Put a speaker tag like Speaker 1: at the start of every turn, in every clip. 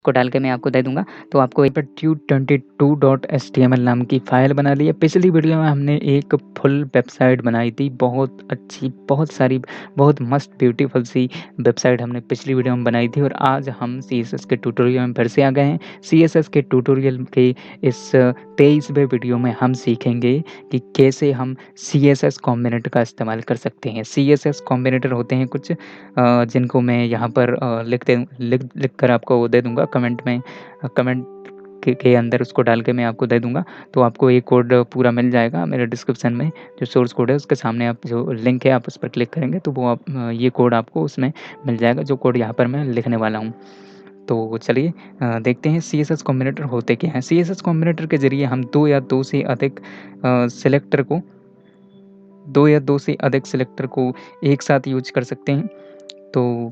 Speaker 1: को डाल के मैं आपको दे दूँगा, तो आपको एक tube22.html नाम की फ़ाइल बना ली है। पिछली वीडियो में हमने एक फुल वेबसाइट बनाई थी, बहुत अच्छी, बहुत सारी, बहुत मस्त ब्यूटीफुल सी वेबसाइट हमने पिछली वीडियो में बनाई थी और आज हम सीएसएस के ट्यूटोरियल में फिर से आ गए हैं। सीएसएस के ट्यूटोरियल के इस 23वें वीडियो में हम सीखेंगे कि कैसे हम सीएसएस कॉम्बिनेटर का इस्तेमाल कर सकते हैं। सीएसएस कॉम्बिनेटर होते हैं कुछ जिनको मैं यहाँ पर लिख कर आपको दे दूँगा कमेंट में, कमेंट के अंदर उसको डाल के मैं आपको दे दूँगा। तो आपको ये कोड पूरा मिल जाएगा मेरे डिस्क्रिप्शन में, जो सोर्स कोड है उसके सामने आप जो लिंक है आप उस पर क्लिक करेंगे तो वो आप ये कोड आपको उसमें मिल जाएगा, जो कोड यहाँ पर मैं लिखने वाला हूँ। तो चलिए देखते हैं सीएसएस कॉम्बिनेटर होते क्या हैं। सीएसएस कॉम्बिनेटर के ज़रिए हम 2 या 2 से अधिक सेलेक्टर को 2 या 2 से अधिक सेलेक्टर को एक साथ यूज़ कर सकते हैं। तो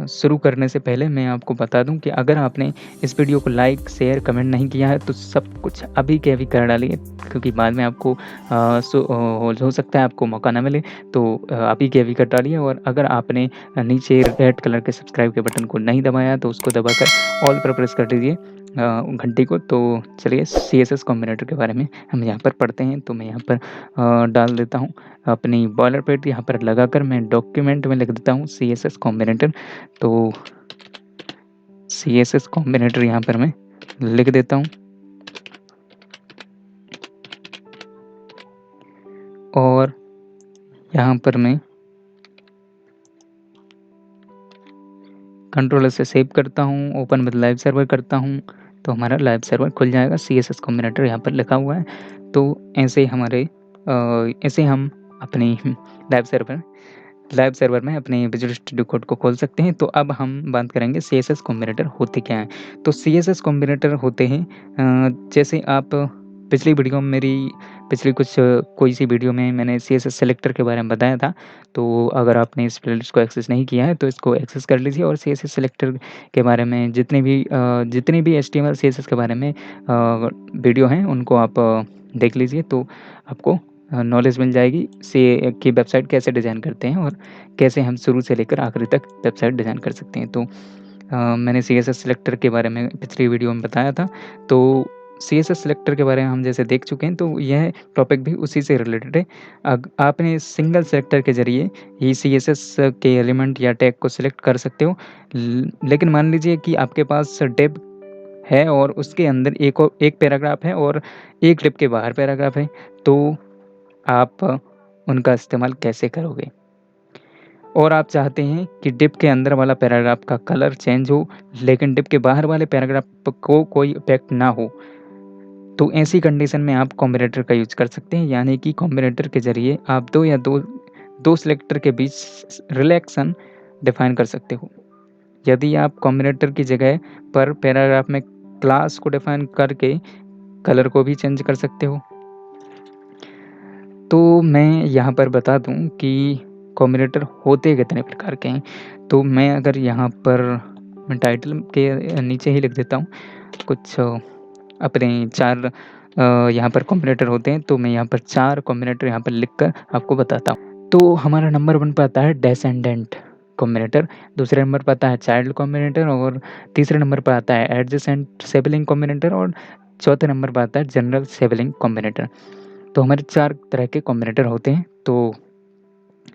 Speaker 1: शुरू करने से पहले मैं आपको बता दूं कि अगर आपने इस वीडियो को लाइक, शेयर, कमेंट नहीं किया है तो सब कुछ अभी के अभी कर डालिए, क्योंकि बाद में आपको हो सकता है आपको मौका ना मिले। तो अभी के अभी कर डालिए और अगर आपने नीचे रेड कलर के सब्सक्राइब के बटन को नहीं दबाया तो उसको दबाकर ऑल पर प्रेस कर दीजिए घंटी को। तो चलिए सीएसएस कॉम्बिनेटर के बारे में हम यहाँ पर पढ़ते हैं। तो मैं यहाँ पर डाल देता हूँ अपनी बॉयलरपेट, यहाँ पर लगाकर मैं डॉक्यूमेंट में लिख देता हूँ सीएसएस कॉम्बिनेटर। तो सीएसएस कॉम्बिनेटर यहाँ पर मैं लिख देता हूँ और यहाँ पर मैं कंट्रोल से सेव करता हूँ, ओपन विद लाइव सर्वर करता हूँ, तो हमारा लाइव सर्वर खुल जाएगा। सीएसएस कॉम्बिनेटर यहाँ पर लिखा हुआ है। तो ऐसे ऐसे हम अपनी लाइव सर्वर में अपने विजुअल स्टूडियो कोड को खोल सकते हैं। तो अब हम बात करेंगे सीएसएस कॉम्बिनेटर होते क्या हैं। तो सीएसएस कॉम्बिनेटर होते हैं जैसे आप पिछली वीडियो में कोई सी वीडियो में मैंने सीएसएस सेलेक्टर के बारे में बताया था। तो अगर आपने इस प्लेलिस्ट को एक्सेस नहीं किया है तो इसको एक्सेस कर लीजिए और सीएसएस सेलेक्टर के बारे में जितने भी एचटीएमएल सीएसएस के बारे में वीडियो हैं उनको आप देख लीजिए। तो आपको नॉलेज मिल जाएगी से कि वेबसाइट कैसे डिज़ाइन करते हैं और कैसे हम शुरू से लेकर आखिरी तक वेबसाइट डिज़ाइन कर सकते हैं। तो मैंने सीएसएस सिलेक्टर के बारे में पिछली वीडियो में बताया था। तो सीएसएस सिलेक्टर के बारे में हम जैसे देख चुके हैं, तो यह टॉपिक भी उसी से रिलेटेड है। आपने सिंगल सेलेक्टर के ज़रिए ही सीएसएस के एलिमेंट या टैग को सिलेक्ट कर सकते हो। लेकिन मान लीजिए कि आपके पास डिव है और उसके अंदर एक पैराग्राफ है और एक डिव के बाहर पैराग्राफ है, तो आप उनका इस्तेमाल कैसे करोगे? और आप चाहते हैं कि डिव के अंदर वाला पैराग्राफ का कलर चेंज हो, लेकिन डिव के बाहर वाले पैराग्राफ को कोई इफ़ेक्ट ना हो, तो ऐसी कंडीशन में आप कॉम्बिनेटर का यूज़ कर सकते हैं। यानी कि कॉम्बिनेटर के ज़रिए आप 2 सेलेक्टर के बीच रिलेशन डिफ़ाइन कर सकते हो। यदि आप कॉम्बिनेटर की जगह पर पैराग्राफ में क्लास को डिफ़ाइन करके कलर को भी चेंज कर सकते हो। तो मैं यहाँ पर बता दूँ कि कॉम्बिनेटर होते कितने प्रकार के हैं। तो मैं अगर यहाँ पर मैं टाइटल के नीचे ही लिख देता हूँ कुछ अपने 4 यहाँ पर कॉम्बिनेटर होते हैं। तो मैं यहाँ पर 4 कॉम्बिनेटर यहाँ पर लिख कर आपको बताता हूँ। तो हमारा नंबर 1 पे आता है डिसेंडेंट कॉम्बिनेटर, दूसरे नंबर पे आता है चाइल्ड कॉम्बिनेटर और तीसरे नंबर पे आता है एडजेसेंट सिबलिंग कॉम्बिनेटर और चौथे नंबर पे आता है जनरल सिबलिंग कॉम्बिनेटर। तो हमारे 4 तरह के कॉम्बिनेटर होते हैं। तो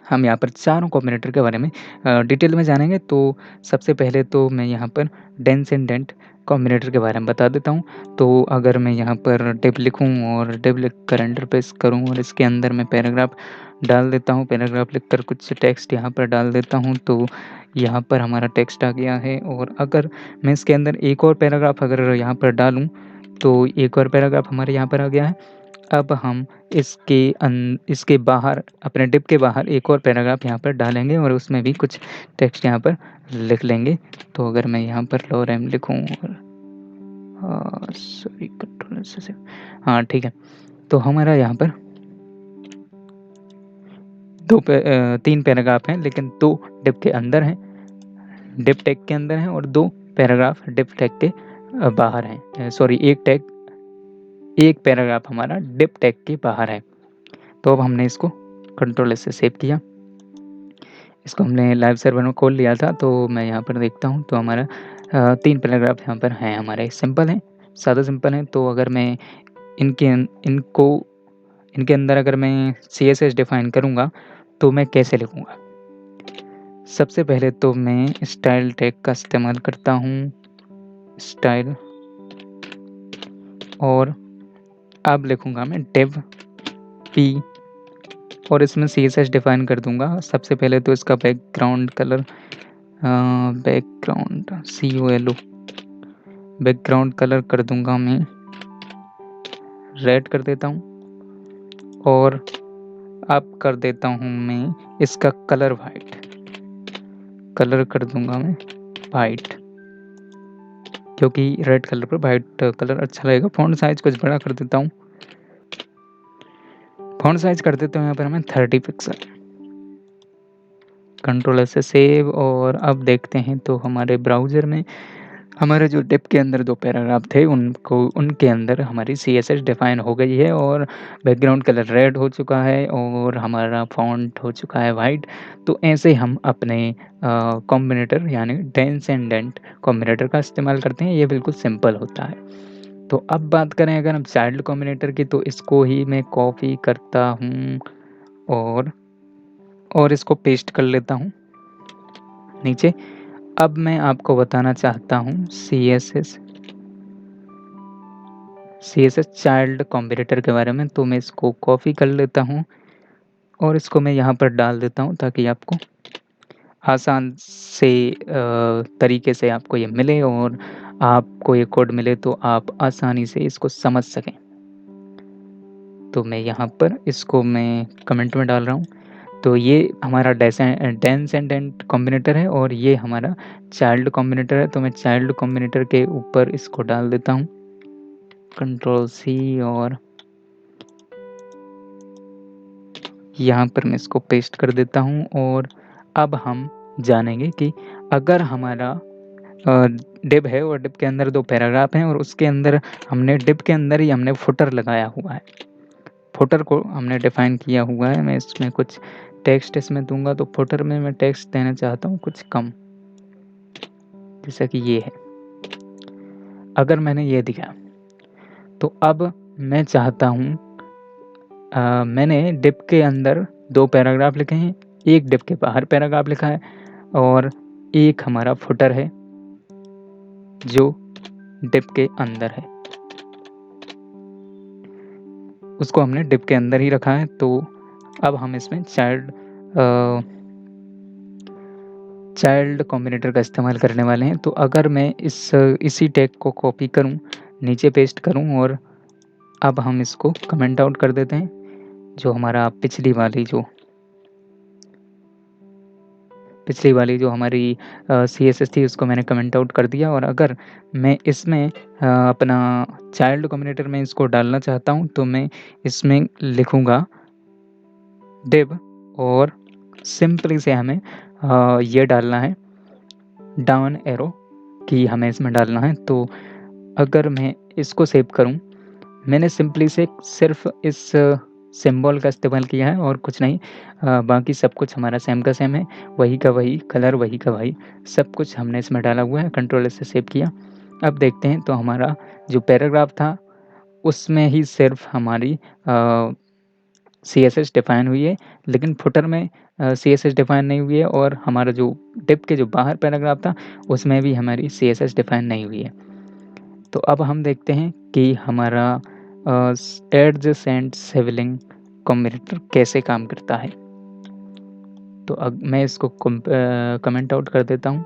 Speaker 1: हम यहाँ पर चारों कॉम्बिनेटर के बारे में डिटेल में जानेंगे। तो सबसे पहले तो मैं यहाँ पर डेंसेंडेंट कॉम्बिनेटर के बारे में बता देता हूँ। तो अगर मैं यहाँ पर डिव लिखूँ और डिव लिख कर एंटर प्रेस करूँ और इसके अंदर मैं पैराग्राफ डाल देता हूँ, पैराग्राफ लिखकर कुछ टेक्स्ट यहाँ पर डाल देता हूँ, तो यहाँ पर हमारा टेक्स्ट आ गया है। और अगर मैं इसके अंदर एक और पैराग्राफ अगर यहाँ पर डालूँ, तो एक और पैराग्राफ हमारे यहाँ पर आ गया है। अब हम इसके बाहर अपने डिव के बाहर एक और पैराग्राफ यहाँ पर डालेंगे और उसमें भी कुछ टेक्स्ट यहाँ पर लिख लेंगे। तो अगर मैं यहाँ पर लोरेम लिखूँ और सॉरी कंट्रोल से हाँ ठीक है। तो हमारा यहाँ पर 3 पैराग्राफ हैं, लेकिन 2 डिव के अंदर हैं, डिव टैग के अंदर हैं और 2 पैराग्राफ डिव टैग के बाहर हैं। सॉरी एक पैराग्राफ हमारा डिव टैग के बाहर है। तो अब हमने इसको कंट्रोल से सेव किया। इसको हमने लाइव सर्वर में खोल लिया था। तो मैं यहाँ पर देखता हूँ तो हमारा 3 पैराग्राफ यहाँ पर हैं हमारे, सिंपल हैं, सादा सिंपल हैं। तो अगर मैं इनके अन इनको इनके अंदर अगर मैं सीएसएस डिफ़ाइन करूँगा, तो मैं कैसे लिखूँगा? सबसे पहले तो मैं स्टाइल टैग का इस्तेमाल करता हूँ, स्टाइल, और अब लिखूँगा मैं div p, और इसमें सीएसएस डिफ़ाइन कर दूँगा। सबसे पहले तो इसका background colour, background COLO, background colour कर दूँगा मैं रेड कर देता हूँ, और अब कर देता हूँ मैं इसका कलर वाइट, कलर कर दूँगा मैं वाइट, क्योंकि रेड कलर पर वाइट कलर अच्छा लगेगा। फ़ॉन्ट साइज़ कुछ बड़ा कर देता हूँ। फ़ॉन्ट साइज़ कर देता हूँ यहाँ पर मैं 30 पिक्सल। कंट्रोल एस से सेव, और अब देखते हैं तो हमारे ब्राउज़र में हमारे जो डिप के अंदर 2 पैराग्राफ थे उनके अंदर हमारी सीएसएस डिफ़ाइन हो गई है, और बैकग्राउंड कलर रेड हो चुका है, और हमारा फ़ॉन्ट हो चुका है वाइट। तो ऐसे हम अपने कॉम्बिनेटर यानी डेंसेंडेंट कॉम्बिनेटर का इस्तेमाल करते हैं। ये बिल्कुल सिंपल होता है। तो अब बात करें अगर हम चाइल्ड कॉम्बिनेटर की, तो इसको ही मैं कॉपी करता हूँ, और इसको पेस्ट कर लेता हूँ नीचे। अब मैं आपको बताना चाहता हूँ सीएसएस चाइल्ड कॉम्बिनेटर के बारे में। तो मैं इसको कॉपी कर लेता हूँ, और इसको मैं यहाँ पर डाल देता हूँ, ताकि आपको आसान से तरीके से आपको ये मिले, और आपको ये कोड मिले तो आप आसानी से इसको समझ सकें। तो मैं यहाँ पर इसको मैं कमेंट में डाल रहा हूँ। तो ये हमारा डेंसेंडेंट कॉम्बिनेटर है, और ये हमारा चाइल्ड कॉम्बिनेटर है। तो मैं चाइल्ड कॉम्बिनेटर के ऊपर इसको डाल देता हूँ, कंट्रोल C, और यहाँ पर मैं इसको पेस्ट कर देता हूँ। और अब हम जानेंगे कि अगर हमारा डिव है, और डिव के अंदर 2 पैराग्राफ हैं, और उसके अंदर हमने डिव के अंदर ही हमने फुटर लगाया हुआ है। फुटर को हमने डिफ़ाइन किया हुआ है। मैं इसमें कुछ टेक्स्ट इसमें दूँगा, तो फुटर में मैं टेक्स्ट देना चाहता हूँ कुछ कम, जैसा कि ये है। अगर मैंने ये दिया, तो अब मैं चाहता हूँ, मैंने डिव के अंदर 2 पैराग्राफ लिखे हैं, एक डिव के बाहर पैराग्राफ लिखा है, और एक हमारा फुटर है जो डिव के अंदर है। उसको हमने डिव के अंदर ही रखा है। तो अब हम इसमें चाइल्ड कॉम्बिनेटर का इस्तेमाल करने वाले हैं। तो अगर मैं इसी टैग को कॉपी करूँ, नीचे पेस्ट करूँ, और अब हम इसको कमेंट आउट कर देते हैं। जो हमारा पिछली वाली जो हमारी सीएसएस थी, उसको मैंने कमेंट आउट कर दिया। और अगर मैं इसमें अपना चाइल्ड कॉम्बिनेटर में इसको डालना चाहता हूँ, तो मैं इसमें लिखूँगा डिव, और सिंपली से हमें ये डालना है, डाउन एरो की हमें इसमें डालना है। तो अगर मैं इसको सेव करूँ, मैंने सिंपली से सिर्फ़ इस सिंबल का इस्तेमाल किया है, और कुछ नहीं। बाकी सब कुछ हमारा सेम का सेम है, वही का वही कलर, वही का वही सब कुछ हमने इसमें डाला हुआ है। कंट्रोल एस से सेव किया। अब देखते हैं, तो हमारा जो पैराग्राफ था, उसमें ही सिर्फ़ हमारी सीएसएस डिफ़ाइन हुई है, लेकिन फुटर में सीएसएस डिफ़ाइन नहीं हुई है, और हमारा जो डिव के जो बाहर पैराग्राफ था, उसमें भी हमारी सीएसएस डिफ़ाइन नहीं हुई है। तो अब हम देखते हैं कि हमारा एडजेसेंट सिबलिंग कॉम्बिनेटर कैसे काम करता है। तो अब मैं इसको कमेंट आउट कर देता हूँ।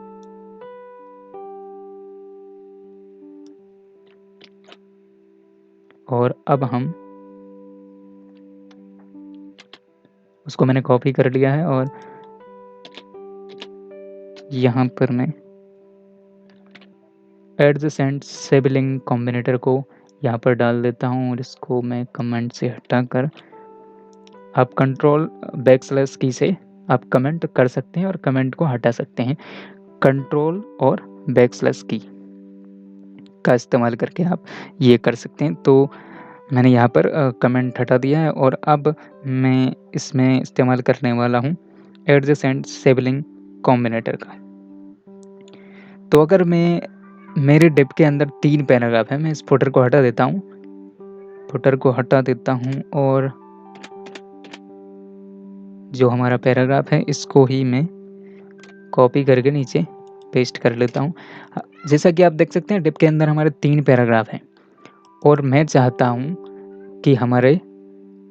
Speaker 1: और अब हम उसको मैंने कॉपी कर लिया है, और यहाँ पर मैं एडजेसेंट सिबलिंग कॉम्बिनेटर को यहाँ पर डाल देता हूँ, और इसको मैं कमेंट से हटाकर, आप कंट्रोल बैकस्लैश की से आप कमेंट कर सकते हैं, और कमेंट को हटा सकते हैं। कंट्रोल और बैकस्लैश की का इस्तेमाल करके आप ये कर सकते हैं। तो मैंने यहाँ पर कमेंट हटा दिया है, और अब मैं इसमें इस्तेमाल करने वाला हूँ एडजेसेंट सिबलिंग कॉम्बिनेटर का। तो अगर मेरे डिप के अंदर 3 पैराग्राफ हैं, मैं इस फुटर को हटा देता हूँ। फुटर को हटा देता हूँ और जो हमारा पैराग्राफ है इसको ही मैं कॉपी करके नीचे पेस्ट कर लेता हूँ। जैसा कि आप देख सकते हैं डिप के अंदर हमारे 3 पैराग्राफ हैं और मैं चाहता हूँ कि हमारे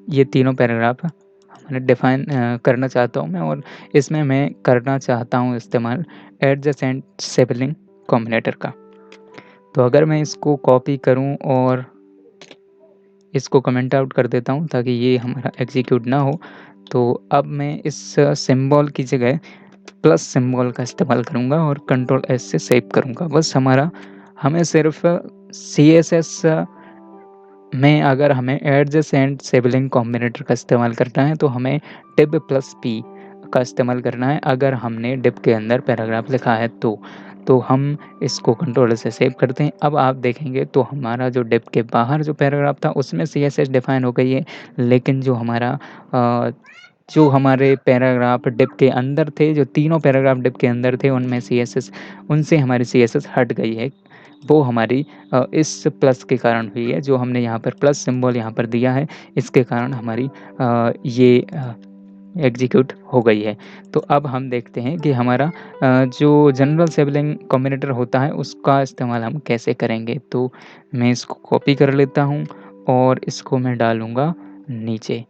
Speaker 1: ये तीनों पैराग्राफ हमारे डिफ़ाइन करना चाहता हूँ मैं, और इसमें मैं करना चाहता हूँ इस्तेमाल एडजेसेंट सिबलिंग कॉम्बिनेटर का। तो अगर मैं इसको कॉपी करूँ और इसको कमेंट आउट कर देता हूँ ताकि ये हमारा एग्ज़ीक्यूट ना हो, तो अब मैं इस सिंबल की जगह प्लस सिंबल का इस्तेमाल करूँगा और कंट्रोल एस से सेव करूँगा। बस हमें सिर्फ़ सीएसएस में अगर हमें एडजेसेंट सिबलिंग कॉम्बिनेटर का इस्तेमाल करना है तो हमें डिव प्लस पी का इस्तेमाल करना है अगर हमने डिव के अंदर पैराग्राफ लिखा है तो हम इसको कंट्रोल से सेव करते हैं। अब आप देखेंगे तो हमारा जो डिव के बाहर जो पैराग्राफ था उसमें सीएसएस डिफाइन हो गई है, लेकिन जो हमारे पैराग्राफ डिव के अंदर थे, जो तीनों पैराग्राफ डिव के अंदर थे उनसे हमारी सीएसएस हट गई है। वो हमारी इस प्लस के कारण हुई है, जो हमने यहाँ पर प्लस सिंबल यहाँ पर दिया है, इसके कारण हमारी ये एग्ज़ीक्यूट हो गई है। तो अब हम देखते हैं कि हमारा जो जनरल सिबलिंग कॉम्बिनेटर होता है उसका इस्तेमाल हम कैसे करेंगे। तो मैं इसको कॉपी कर लेता हूँ और इसको मैं डालूँगा नीचे।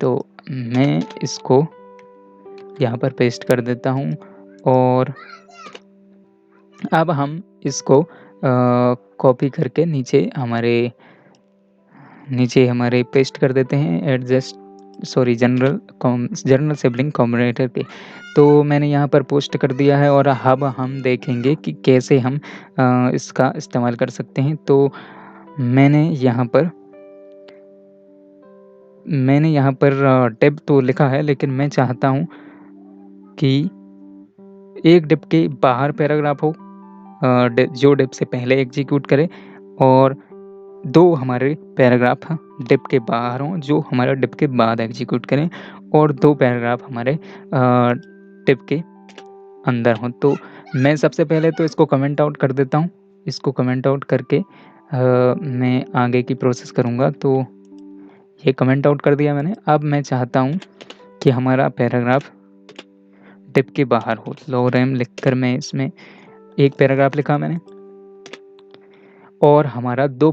Speaker 1: तो मैं इसको यहाँ पर पेस्ट कर देता हूँ और अब हम इसको कॉपी करके नीचे हमारे पेस्ट कर देते हैं जनरल सिबलिंग कॉम्बिनेटर पे। तो मैंने यहाँ पर पोस्ट कर दिया है और अब हम देखेंगे कि कैसे हम इसका इस्तेमाल कर सकते हैं। तो मैंने यहाँ पर डिव तो लिखा है, लेकिन मैं चाहता हूँ कि एक डिव के बाहर पैराग्राफ हो जो डिव से पहले एग्जीक्यूट करे, और 2 हमारे पैराग्राफ डिव के बाहर हों जो हमारा डिव के बाद एग्जीक्यूट करें, और 2 पैराग्राफ हमारे डिव के अंदर हों। तो मैं सबसे पहले तो इसको कमेंट आउट कर देता हूँ। इसको कमेंट आउट करके मैं आगे की प्रोसेस करूँगा। तो ये कमेंट आउट कर दिया मैंने। अब मैं चाहता हूँ कि हमारा पैराग्राफ डिव के बाहर हो। लोरेम लिखकर मैं इसमें एक पैराग्राफ लिखा मैंने, और हमारा 3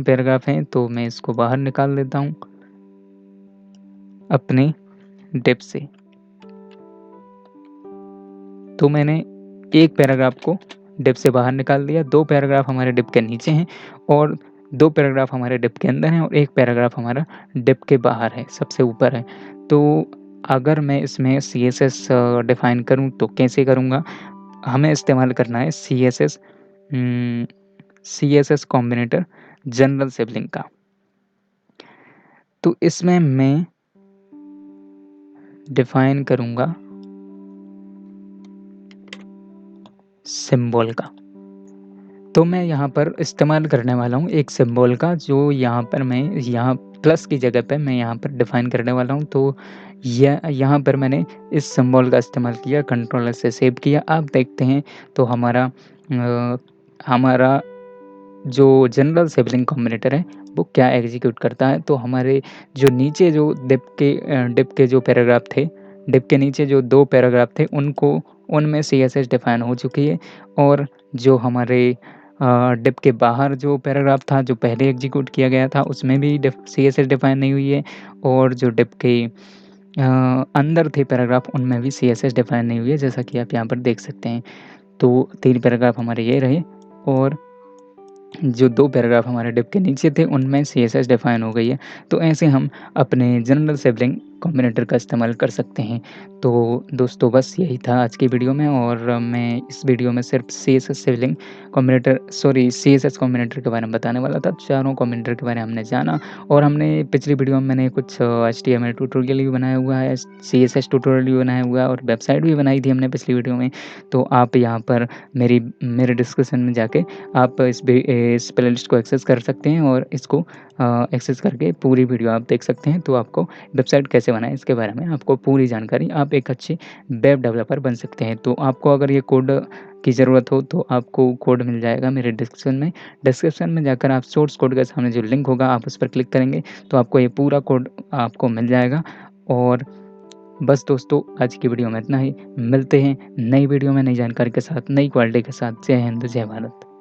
Speaker 1: पैराग्राफ हैं, तो मैं इसको बाहर निकाल देता हूँ अपने डिव से। तो मैंने एक पैराग्राफ को डिव से बाहर निकाल दिया, 2 पैराग्राफ हमारे डिव के नीचे हैं और 2 पैराग्राफ हमारे डिव के अंदर हैं और 1 पैराग्राफ हमारा डिव के बाहर है, सबसे ऊपर है। तो अगर मैं इसमें सीएसएस डिफ़ाइन करूँ तो कैसे करूँगा? हमें इस्तेमाल करना है सीएसएस कॉम्बिनेटर जनरल सिबलिंग का। तो इसमें मैं डिफ़ाइन करूँगा सिंबल का। तो मैं यहाँ पर इस्तेमाल करने वाला हूँ एक सिंबल का, जो यहाँ प्लस की जगह पे मैं यहाँ पर डिफ़ाइन करने वाला हूँ। तो यहाँ पर मैंने इस सिंबल का इस्तेमाल किया, कंट्रोल एस से सेव किया। आप देखते हैं तो हमारा जो जनरल सिबलिंग कॉम्बिनेटर है वो क्या एग्जीक्यूट करता है। तो हमारे जो नीचे जो डिव के जो पैराग्राफ थे, डिव के नीचे जो 2 पैराग्राफ थे उनमें सीएसएस डिफ़ाइन हो चुकी है, और जो हमारे डिव के बाहर जो पैराग्राफ था जो पहले एग्जीक्यूट किया गया था उसमें भी सीएसएस डिफ़ाइन नहीं हुई है, और जो डिव के अंदर थे पैराग्राफ उनमें भी सीएसएस डिफ़ाइन नहीं हुई है, जैसा कि आप यहाँ पर देख सकते हैं। तो 3 पैराग्राफ हमारे ये रहे, और जो 2 पैराग्राफ हमारे डिव के नीचे थे उनमें सीएसएस डिफ़ाइन हो गई है। तो ऐसे हम अपने जनरल सिबलिंग कॉम्बिनेटर का इस्तेमाल कर सकते हैं। तो दोस्तों बस यही था आज की वीडियो में, और मैं इस वीडियो में सिर्फ सीएसएस कॉम्बिनेटर के बारे में बताने वाला था। चारों कॉम्बिनेटर के बारे में हमने जाना, और हमने पिछली वीडियो में मैंने कुछ एचटीएमएल ट्यूटोरियल भी बनाया हुआ है, सीएसएस ट्यूटोरियल भी बनाया हुआ है, और वेबसाइट भी बनाई थी हमने पिछली वीडियो में। तो आप यहाँ पर मेरे डिस्क्रिप्शन में जाके आप इस प्लेलिस्ट को एक्सेस कर सकते हैं, और इसको एक्सेस करके पूरी वीडियो आप देख सकते हैं। तो आपको वेबसाइट कैसे बनाएँ इसके बारे में आपको पूरी जानकारी, आप एक अच्छे वेब डेवलपर बन सकते हैं। तो आपको अगर ये कोड की ज़रूरत हो तो आपको कोड मिल जाएगा मेरे डिस्क्रिप्शन में। डिस्क्रिप्शन में जाकर आप सोर्स कोड के सामने जो लिंक होगा आप उस पर क्लिक करेंगे तो आपको ये पूरा कोड आपको मिल जाएगा। और बस दोस्तों आज की वीडियो में इतना ही। मिलते हैं नई वीडियो में नई जानकारी के साथ, नई क्वालिटी के साथ। जय हिंद, जय भारत।